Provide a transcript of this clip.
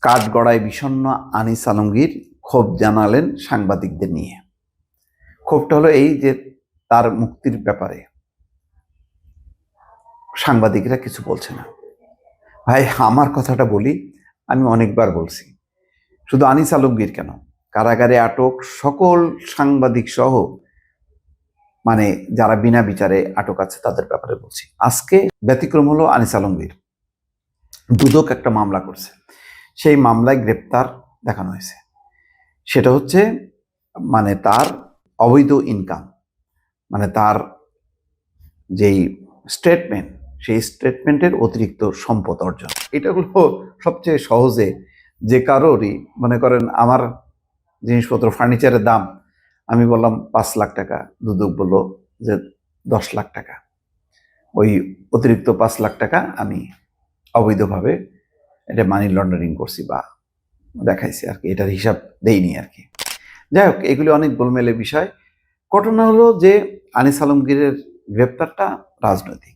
কাঠগড়ায় বিষণ্ণ আনিস আলমগীর ক্ষোভ জানালেন সাংবাদিকদের নিয়ে। ক্ষোভটা হলো এই যে তার মুক্তির ব্যাপারে সাংবাদিকরা কিছু বলছে না। ভাই, আমার কথাটা বলি, আমি অনেকবার বলছি, শুধু আনিস আলমগীর কেন, কারাগারে আটক সকল সাংবাদিক সহ মানে যারা বিনা বিচারে আটক আছে তাদের ব্যাপারে বলছি। আজকে ব্যতিক্রম হলো আনিস আলমগীর দুদক একটা মামলা করছে, সেই মামলায় গ্রেপ্তার দেখানো হয়েছে। সেটা হচ্ছে মানে তার অবৈধ ইনকাম, মানে তার যেই স্টেটমেন্ট, সেই স্টেটমেন্টের অতিরিক্ত সম্পদ অর্জন। এটা হলো সবচেয়ে সহজে যে কারোরই, মনে করেন আমার জিনিসপত্র ফার্নিচারের দাম আমি বললাম 5 লাখ টাকা, দুদক বললো যে 10 লাখ টাকা, ওই অতিরিক্ত 5 লাখ টাকা আমি অবৈধভাবে এটা মানি লন্ডারিং করছি বা দেখাইছি আর কি, এটার হিসাব দেইনি আর কি। যাই হোক, এগুলি অনেক গোলমেলে বিষয়। ঘটনা হলো যে আনিস আলমগীরের গ্রেপ্তারটা রাজনৈতিক।